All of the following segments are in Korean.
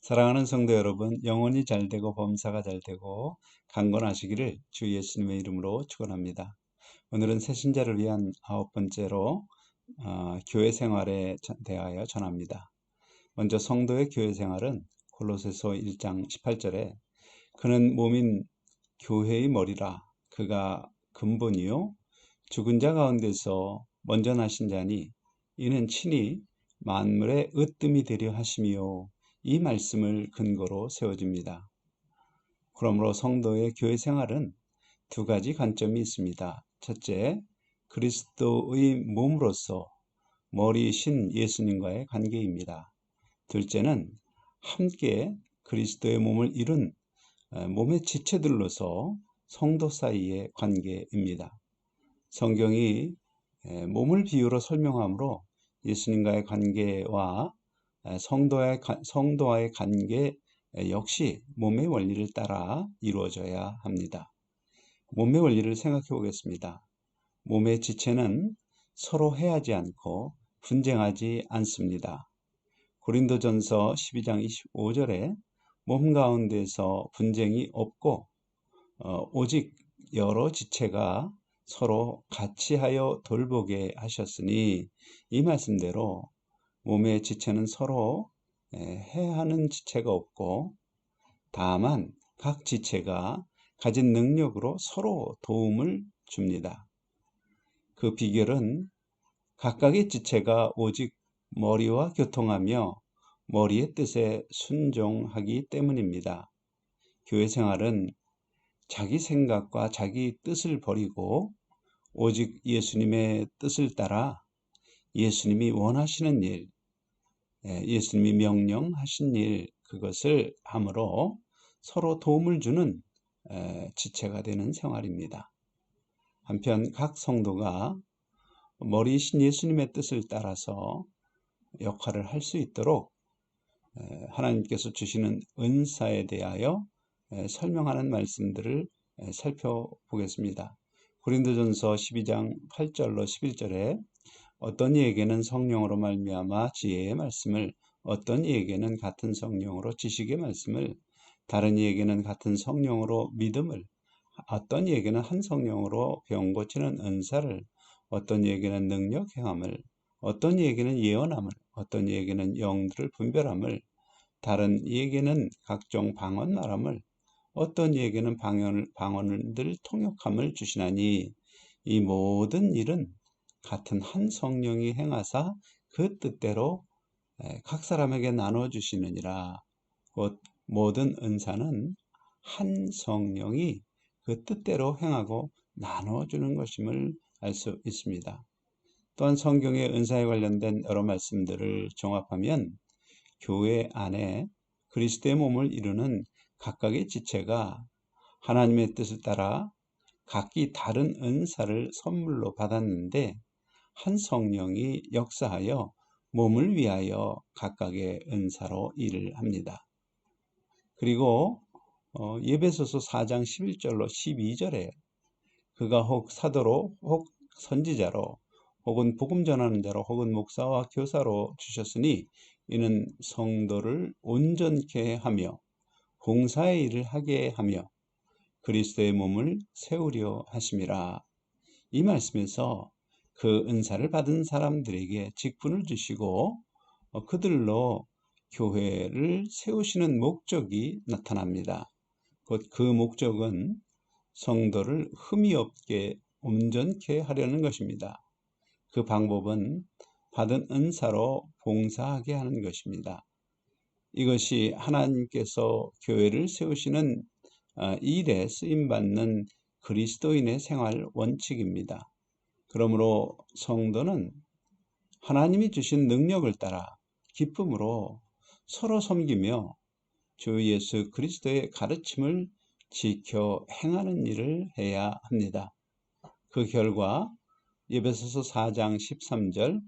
사랑하는 성도 여러분, 영혼이 잘되고 범사가 잘되고 강건하시기를 주 예수님의 이름으로 축원합니다. 오늘은 새신자를 위한 9번째로 교회 생활에 대하여 전합니다. 먼저 성도의 교회 생활은 골로새서 1장 18절에 그는 몸인 교회의 머리라. 그가 근본이요 죽은 자 가운데서 먼저 나신 자니 이는 친히 만물의 으뜸이 되려 하심이요, 이 말씀을 근거로 세워집니다. 그러므로 성도의 교회 생활은 두 가지 관점이 있습니다. 첫째, 그리스도의 몸으로서 머리이신 예수님과의 관계입니다. 둘째는 함께 그리스도의 몸을 이룬 몸의 지체들로서 성도 사이의 관계입니다. 성경이 몸을 비유로 설명하므로 예수님과의 관계와 성도와의 관계 역시 몸의 원리를 따라 이루어져야 합니다. 몸의 원리를 생각해 보겠습니다. 몸의 지체는 서로 해하지 않고 분쟁하지 않습니다. 고린도전서 12장 25절에 몸 가운데서 분쟁이 없고 오직 여러 지체가 서로 같이 하여 돌보게 하셨으니, 이 말씀대로 몸의 지체는 서로 해하는 지체가 없고 다만 각 지체가 가진 능력으로 서로 도움을 줍니다. 그 비결은 각각의 지체가 오직 머리와 교통하며 머리의 뜻에 순종하기 때문입니다. 교회 생활은 자기 생각과 자기 뜻을 버리고 오직 예수님의 뜻을 따라 예수님이 원하시는 일, 예수님이 명령하신 일, 그것을 함으로 서로 도움을 주는 지체가 되는 생활입니다. 한편 각 성도가 머리이신 예수님의 뜻을 따라서 역할을 할 수 있도록 하나님께서 주시는 은사에 대하여 설명하는 말씀들을 살펴보겠습니다. 고린도전서 12장 8절로 11절에 어떤 이에게는 성령으로 말미암아 지혜의 말씀을, 어떤 이에게는 같은 성령으로 지식의 말씀을, 다른 이에게는 같은 성령으로 믿음을, 어떤 이에게는 한 성령으로 병 고치는 은사를, 어떤 이에게는 능력 행함을, 어떤 이에게는 예언함을, 어떤 이에게는 영들을 분별함을, 다른 이에게는 각종 방언 말함을, 어떤 이에게는 방언들 통역함을 주시나니 이 모든 일은 같은 한 성령이 행하사 그 뜻대로 각 사람에게 나눠주시느니라. 곧 모든 은사는 한 성령이 그 뜻대로 행하고 나눠주는 것임을 알 수 있습니다. 또한 성경의 은사에 관련된 여러 말씀들을 종합하면 교회 안에 그리스도의 몸을 이루는 각각의 지체가 하나님의 뜻을 따라 각기 다른 은사를 선물로 받았는데 한 성령이 역사하여 몸을 위하여 각각의 은사로 일을 합니다. 그리고 에베소서 4장 11절로 12절에 그가 혹 사도로 혹 선지자로 혹은 복음 전하는 자로 혹은 목사와 교사로 주셨으니 이는 성도를 온전케 하며 봉사의 일을 하게 하며 그리스도의 몸을 세우려 하심이라. 이 말씀에서 그 은사를 받은 사람들에게 직분을 주시고 그들로 교회를 세우시는 목적이 나타납니다. 곧 그 목적은 성도를 흠이 없게 온전케 하려는 것입니다. 그 방법은 받은 은사로 봉사하게 하는 것입니다. 이것이 하나님께서 교회를 세우시는 일에 쓰임받는 그리스도인의 생활 원칙입니다. 그러므로 성도는 하나님이 주신 능력을 따라 기쁨으로 서로 섬기며 주 예수 그리스도의 가르침을 지켜 행하는 일을 해야 합니다. 그 결과 에베소서 4장 13절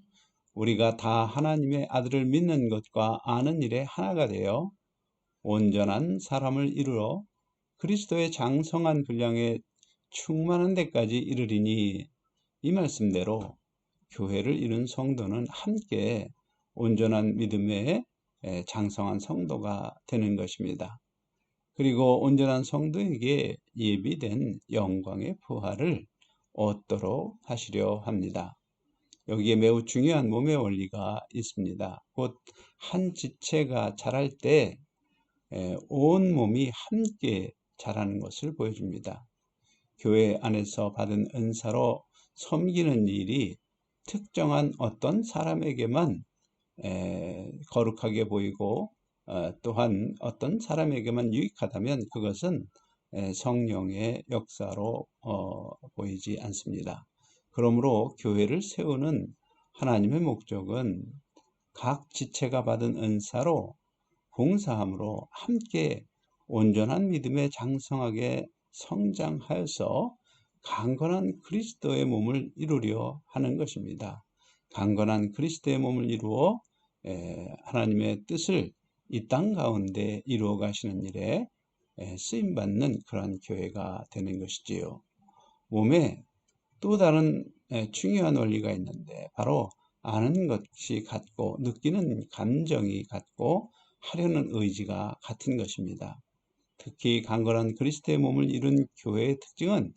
우리가 다 하나님의 아들을 믿는 것과 아는 일에 하나가 되어 온전한 사람을 이루어 그리스도의 장성한 분량에 충만한 데까지 이르리니, 이 말씀대로 교회를 이룬 성도는 함께 온전한 믿음의 장성한 성도가 되는 것입니다. 그리고 온전한 성도에게 예비된 영광의 부활을 얻도록 하시려 합니다. 여기에 매우 중요한 몸의 원리가 있습니다. 곧 한 지체가 자랄 때 온 몸이 함께 자라는 것을 보여줍니다. 교회 안에서 받은 은사로 섬기는 일이 특정한 어떤 사람에게만 거룩하게 보이고 또한 어떤 사람에게만 유익하다면 그것은 성령의 역사로 보이지 않습니다. 그러므로 교회를 세우는 하나님의 목적은 각 지체가 받은 은사로 봉사함으로 함께 온전한 믿음에 장성하게 성장하여서 강건한 그리스도의 몸을 이루려 하는 것입니다. 강건한 그리스도의 몸을 이루어 하나님의 뜻을 이 땅 가운데 이루어 가시는 일에 쓰임받는 그러한 교회가 되는 것이지요. 몸에 또 다른 중요한 원리가 있는데 바로 아는 것이 같고 느끼는 감정이 같고 하려는 의지가 같은 것입니다. 특히 강건한 그리스도의 몸을 이룬 교회의 특징은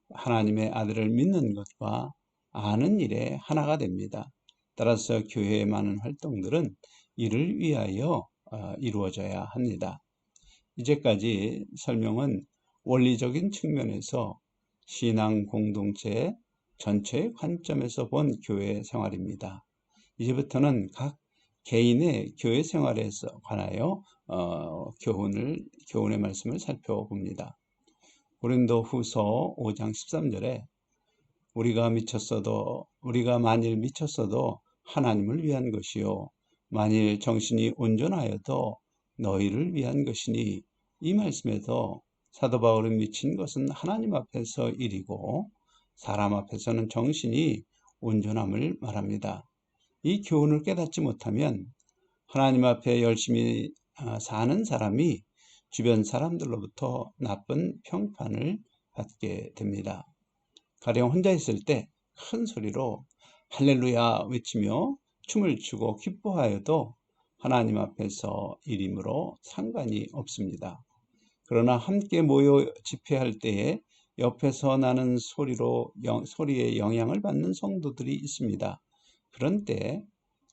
하나님의 아들을 믿는 것과 아는 일에 하나가 됩니다. 따라서 교회의 많은 활동들은 이를 위하여 이루어져야 합니다. 이제까지 설명은 원리적인 측면에서 신앙 공동체 전체의 관점에서 본 교회 생활입니다. 이제부터는 각 개인의 교회 생활에 관하여 교훈의 말씀을 살펴봅니다. 고린도후서 5장 13절에 우리가 만일 미쳤어도 하나님을 위한 것이요 만일 정신이 온전하여도 너희를 위한 것이니, 이 말씀에서 사도 바울은 미친 것은 하나님 앞에서 일이고 사람 앞에서는 정신이 온전함을 말합니다. 이 교훈을 깨닫지 못하면 하나님 앞에 열심히 사는 사람이 주변 사람들로부터 나쁜 평판을 받게 됩니다. 가령 혼자 있을 때 큰 소리로 할렐루야 외치며 춤을 추고 기뻐하여도 하나님 앞에서 일이므로 상관이 없습니다. 그러나 함께 모여 집회할 때에 옆에서 나는 소리에 영향을 받는 성도들이 있습니다. 그런 때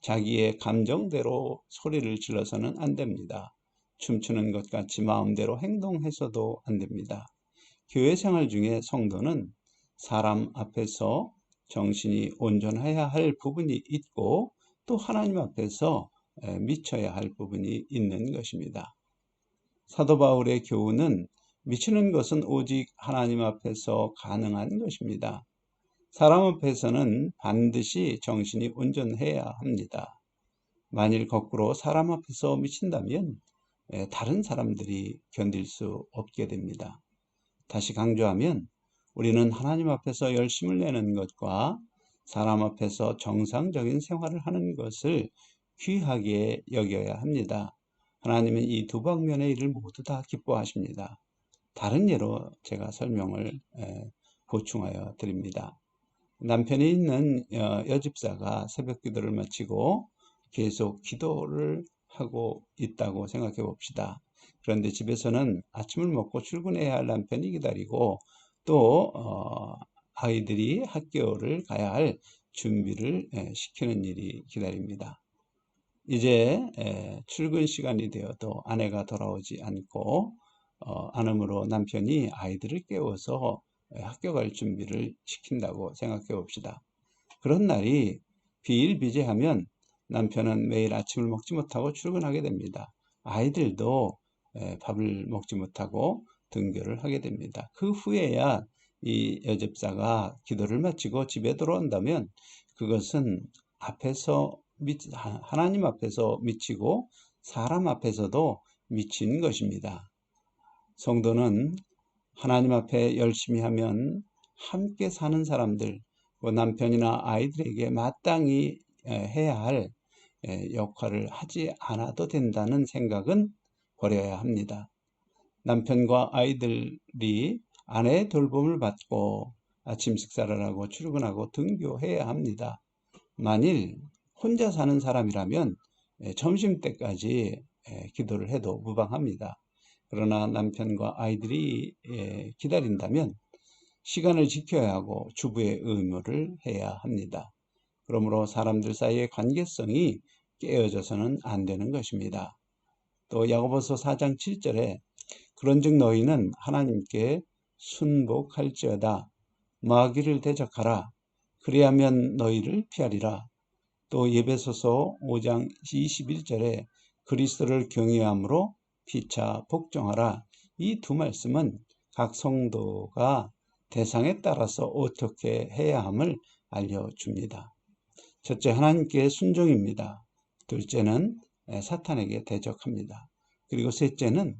자기의 감정대로 소리를 질러서는 안 됩니다. 춤추는 것 같이 마음대로 행동해서도 안 됩니다. 교회 생활 중에 성도는 사람 앞에서 정신이 온전해야 할 부분이 있고 또 하나님 앞에서 미쳐야 할 부분이 있는 것입니다. 사도 바울의 교훈은 미치는 것은 오직 하나님 앞에서 가능한 것입니다. 사람 앞에서는 반드시 정신이 온전해야 합니다. 만일 거꾸로 사람 앞에서 미친다면 다른 사람들이 견딜 수 없게 됩니다. 다시 강조하면 우리는 하나님 앞에서 열심을 내는 것과 사람 앞에서 정상적인 생활을 하는 것을 귀하게 여겨야 합니다. 하나님은 이 두 방면의 일을 모두 다 기뻐하십니다. 다른 예로 제가 설명을 보충하여 드립니다. 남편이 있는 여집사가 새벽 기도를 마치고 계속 기도를 하고 있다고 생각해 봅시다. 그런데 집에서는 아침을 먹고 출근해야 할 남편이 기다리고 또 아이들이 학교를 가야 할 준비를 시키는 일이 기다립니다. 이제 출근 시간이 되어도 아내가 돌아오지 않으므로 남편이 아이들을 깨워서 학교 갈 준비를 시킨다고 생각해 봅시다. 그런 날이 비일비재하면 남편은 매일 아침을 먹지 못하고 출근하게 됩니다. 아이들도 밥을 먹지 못하고 등교를 하게 됩니다. 그 후에야 이 여집사가 기도를 마치고 집에 돌아온다면 그것은 하나님 앞에서 미치고 사람 앞에서도 미친 것입니다. 성도는 하나님 앞에 열심히 하면 함께 사는 사람들, 남편이나 아이들에게 마땅히 해야 할 역할을 하지 않아도 된다는 생각은 버려야 합니다. 남편과 아이들이 아내의 돌봄을 받고 아침 식사를 하고 출근하고 등교해야 합니다. 만일 혼자 사는 사람이라면 점심때까지 기도를 해도 무방합니다. 그러나 남편과 아이들이 기다린다면 시간을 지켜야 하고 주부의 의무를 해야 합니다. 그러므로 사람들 사이의 관계성이 깨어져서는 안 되는 것입니다. 또 야고보서 4장 7절에 그런즉 너희는 하나님께 순복할지어다 마귀를 대적하라 그리하면 너희를 피하리라. 또 예배소서 5장 21절에 그리스도를 경외함으로 피차 복종하라. 이 두 말씀은 각 성도가 대상에 따라서 어떻게 해야 함을 알려줍니다. 첫째, 하나님께 순종입니다. 둘째는 사탄에게 대적합니다. 그리고 셋째는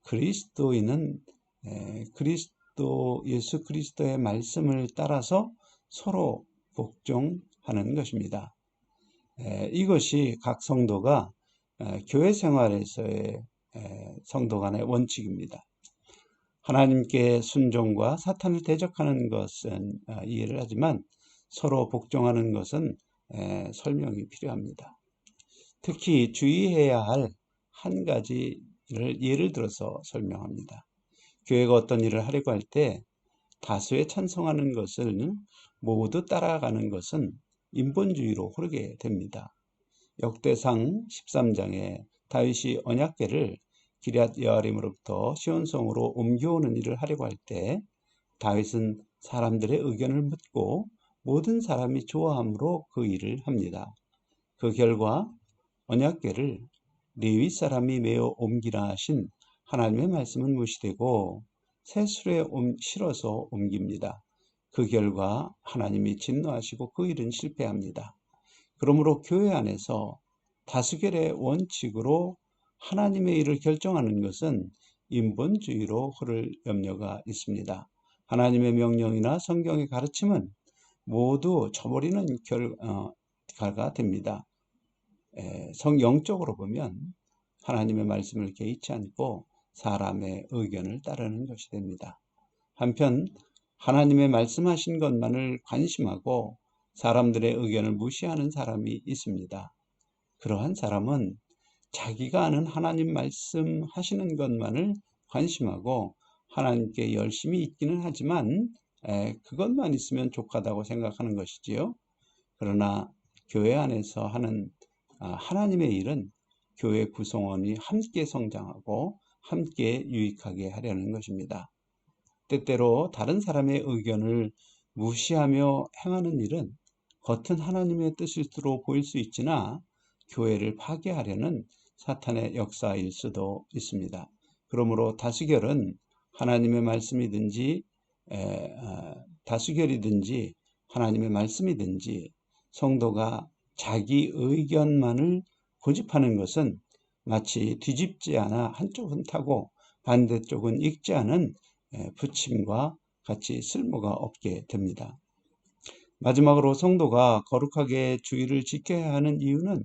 그리스도인은 예수 그리스도의 말씀을 따라서 서로 복종하는 것입니다. 이것이 각 성도가 교회 생활에서의 성도 간의 원칙입니다. 하나님께 순종과 사탄을 대적하는 것은 이해를 하지만 서로 복종하는 것은 설명이 필요합니다. 특히 주의해야 할 한 가지를 예를 들어서 설명합니다. 교회가 어떤 일을 하려고 할 때 다수에 찬성하는 것을 모두 따라가는 것은 인본주의로 흐르게 됩니다. 역대상 13장에 다윗이 언약궤를 기럇 여아림으로부터 시온성으로 옮겨오는 일을 하려고 할 때 다윗은 사람들의 의견을 묻고 모든 사람이 좋아함으로 그 일을 합니다. 그 결과 언약궤를 레위 사람이 메어 옮기라 하신 하나님의 말씀은 무시되고 새 수레에 실어서 옮깁니다. 그 결과 하나님이 진노하시고 그 일은 실패합니다. 그러므로 교회 안에서 다수결의 원칙으로 하나님의 일을 결정하는 것은 인본주의로 흐를 염려가 있습니다. 하나님의 명령이나 성경의 가르침은 모두 저버리는 결과가 됩니다. 성영적으로 보면 하나님의 말씀을 개의치 않고 사람의 의견을 따르는 것이 됩니다. 한편 하나님의 말씀하신 것만을 관심하고 사람들의 의견을 무시하는 사람이 있습니다. 그러한 사람은 자기가 아는 하나님 말씀하시는 것만을 관심하고 하나님께 열심히 있기는 하지만 그것만 있으면 족하다고 생각하는 것이지요. 그러나 교회 안에서 하는 하나님의 일은 교회 구성원이 함께 성장하고 함께 유익하게 하려는 것입니다. 때때로 다른 사람의 의견을 무시하며 행하는 일은 겉은 하나님의 뜻으로 보일 수 있으나 교회를 파괴하려는 사탄의 역사일 수도 있습니다. 그러므로 다수결은 하나님의 말씀이든지 다수결이든지 하나님의 말씀이든지 성도가 자기 의견만을 고집하는 것은 마치 뒤집지 않아 한쪽은 타고 반대쪽은 익지 않은 부침과 같이 쓸모가 없게 됩니다. 마지막으로 성도가 거룩하게 주의를 지켜야 하는 이유는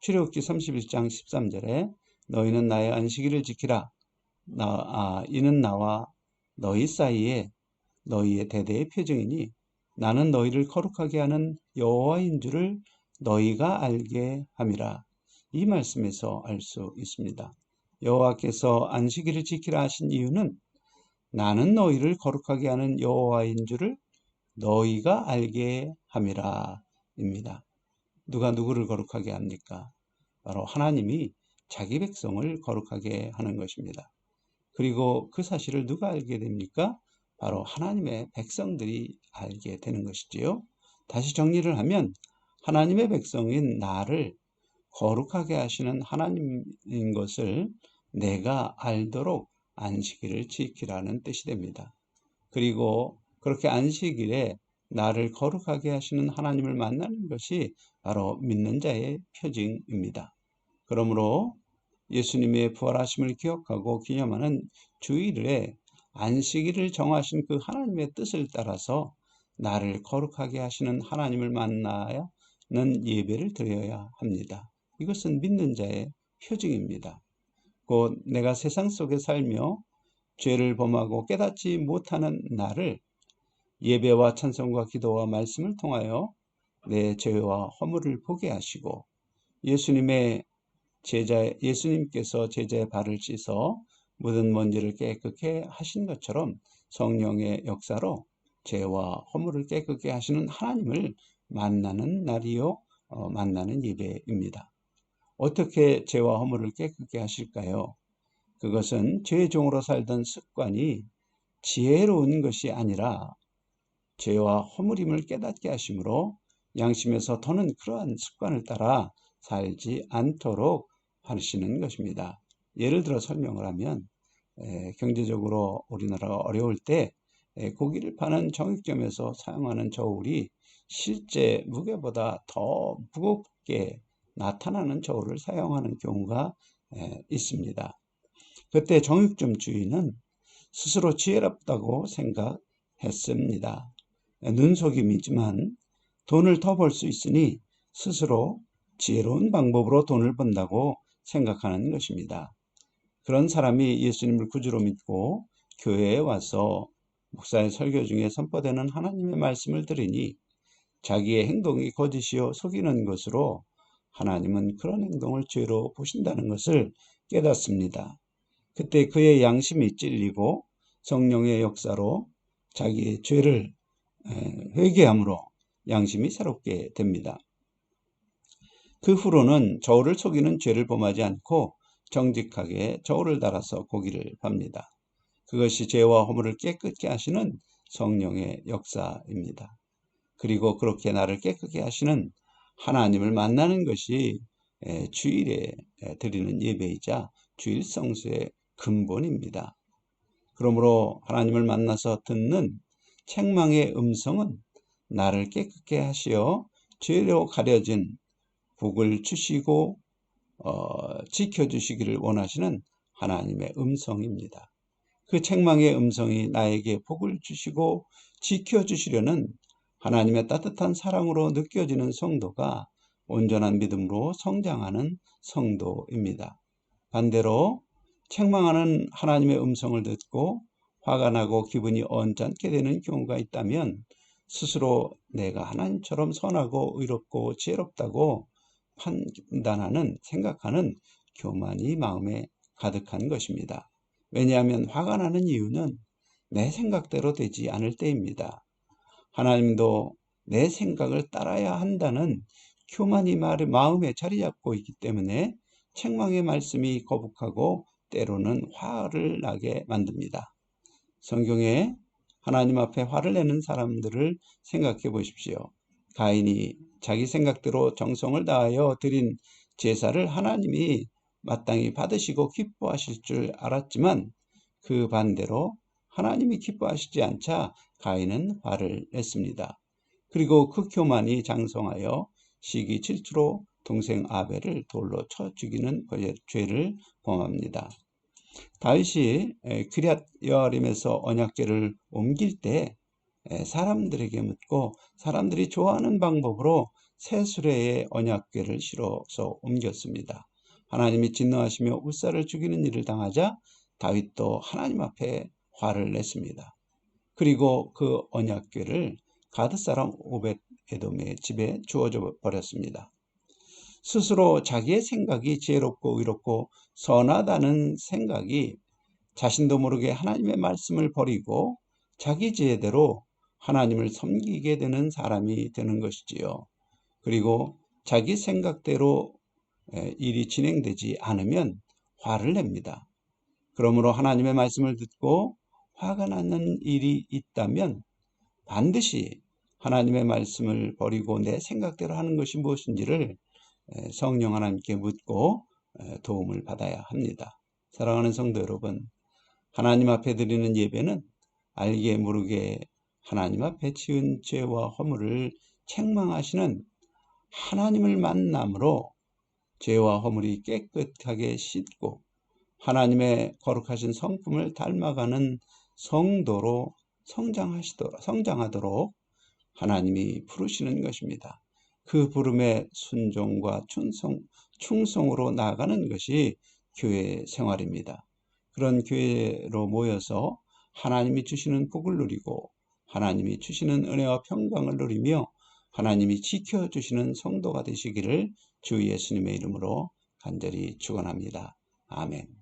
출애굽기 31장 13절에 너희는 나의 안식일을 지키라. 이는 나와 너희 사이에 너희의 대대의 표징이니 나는 너희를 거룩하게 하는 여호와인 줄을 너희가 알게 함이라. 이 말씀에서 알 수 있습니다. 여호와께서 안식일을 지키라 하신 이유는 나는 너희를 거룩하게 하는 여호와인 줄을 너희가 알게 함이라 입니다. 누가 누구를 거룩하게 합니까? 바로 하나님이 자기 백성을 거룩하게 하는 것입니다. 그리고 그 사실을 누가 알게 됩니까? 바로 하나님의 백성들이 알게 되는 것이지요. 다시 정리를 하면 하나님의 백성인 나를 거룩하게 하시는 하나님인 것을 내가 알도록 안식일을 지키라는 뜻이 됩니다. 그리고 그렇게 안식일에 나를 거룩하게 하시는 하나님을 만나는 것이 바로 믿는 자의 표징입니다. 그러므로 예수님의 부활하심을 기억하고 기념하는 주일에 안식일을 정하신 그 하나님의 뜻을 따라서 나를 거룩하게 하시는 하나님을 만나는 예배를 드려야 합니다. 이것은 믿는 자의 표징입니다. 곧 내가 세상 속에 살며 죄를 범하고 깨닫지 못하는 나를 예배와 찬송과 기도와 말씀을 통하여 내 죄와 허물을 보게 하시고 예수님의 예수님께서 제자의 발을 씻어 묻은 먼지를 깨끗게 하신 것처럼 성령의 역사로 죄와 허물을 깨끗게 하시는 하나님을 만나는 날이요, 만나는 예배입니다. 어떻게 죄와 허물을 깨끗게 하실까요? 그것은 죄의 종으로 살던 습관이 지혜로운 것이 아니라 죄와 허물임을 깨닫게 하심으로 양심에서 더는 그러한 습관을 따라 살지 않도록 하시는 것입니다. 예를 들어 설명을 하면 경제적으로 우리나라가 어려울 때 고기를 파는 정육점에서 사용하는 저울이 실제 무게보다 더 무겁게 나타나는 저울을 사용하는 경우가 있습니다. 그때 정육점 주인은 스스로 지혜롭다고 생각했습니다. 눈속임이지만 돈을 더 벌 수 있으니 스스로 지혜로운 방법으로 돈을 번다고 생각하는 것입니다. 그런 사람이 예수님을 구주로 믿고 교회에 와서 목사의 설교 중에 선포되는 하나님의 말씀을 들으니 자기의 행동이 거짓이요 속이는 것으로 하나님은 그런 행동을 죄로 보신다는 것을 깨닫습니다. 그때 그의 양심이 찔리고 성령의 역사로 자기의 죄를 회개함으로 양심이 새롭게 됩니다. 그 후로는 저울을 속이는 죄를 범하지 않고 정직하게 저울을 달아서 고기를 팝니다. 그것이 죄와 허물을 깨끗게 하시는 성령의 역사입니다. 그리고 그렇게 나를 깨끗게 하시는 하나님을 만나는 것이 주일에 드리는 예배이자 주일 성수의 근본입니다. 그러므로 하나님을 만나서 듣는 책망의 음성은 나를 깨끗게 하시어 죄로 가려진 복을 주시고 지켜주시기를 원하시는 하나님의 음성입니다. 그 책망의 음성이 나에게 복을 주시고 지켜주시려는 하나님의 따뜻한 사랑으로 느껴지는 성도가 온전한 믿음으로 성장하는 성도입니다. 반대로 책망하는 하나님의 음성을 듣고 화가 나고 기분이 언짢게 되는 경우가 있다면 스스로 내가 하나님처럼 선하고 의롭고 지혜롭다고 판단하는, 생각하는 교만이 마음에 가득한 것입니다. 왜냐하면 화가 나는 이유는 내 생각대로 되지 않을 때입니다. 하나님도 내 생각을 따라야 한다는 교만이 마음에 자리 잡고 있기 때문에 책망의 말씀이 거북하고 때로는 화를 나게 만듭니다. 성경에 하나님 앞에 화를 내는 사람들을 생각해 보십시오. 가인이 자기 생각대로 정성을 다하여 드린 제사를 하나님이 마땅히 받으시고 기뻐하실 줄 알았지만 그 반대로 하나님이 기뻐하시지 않자 가인은 화를 냈습니다. 그리고 그 교만이 장성하여 시기 질투로 동생 아벨을 돌로 쳐 죽이는 죄를 범합니다. 다윗이 기럇 여아림에서 언약궤를 옮길 때 사람들에게 묻고 사람들이 좋아하는 방법으로 새 수레에 언약궤를 실어서 옮겼습니다. 하나님이 진노하시며 울사를 죽이는 일을 당하자 다윗도 하나님 앞에 화를 냈습니다. 그리고 그 언약궤를 가드 사람 오벳 에돔의 집에 주어져 버렸습니다. 스스로 자기의 생각이 지혜롭고 의롭고 선하다는 생각이 자신도 모르게 하나님의 말씀을 버리고 자기 지혜대로 하나님을 섬기게 되는 사람이 되는 것이지요. 그리고 자기 생각대로 일이 진행되지 않으면 화를 냅니다. 그러므로 하나님의 말씀을 듣고 화가 나는 일이 있다면 반드시 하나님의 말씀을 버리고 내 생각대로 하는 것이 무엇인지를 성령 하나님께 묻고 도움을 받아야 합니다. 사랑하는 성도 여러분, 하나님 앞에 드리는 예배는 알게 모르게 하나님 앞에 지은 죄와 허물을 책망하시는 하나님을 만남으로 죄와 허물이 깨끗하게 씻고 하나님의 거룩하신 성품을 닮아가는 성도로 성장하도록 하나님이 부르시는 것입니다. 그 부름에 순종과 충성으로 나아가는 것이 교회 생활입니다. 그런 교회로 모여서 하나님이 주시는 복을 누리고 하나님이 주시는 은혜와 평강을 누리며 하나님이 지켜주시는 성도가 되시기를 주 예수님의 이름으로 간절히 축원합니다. 아멘.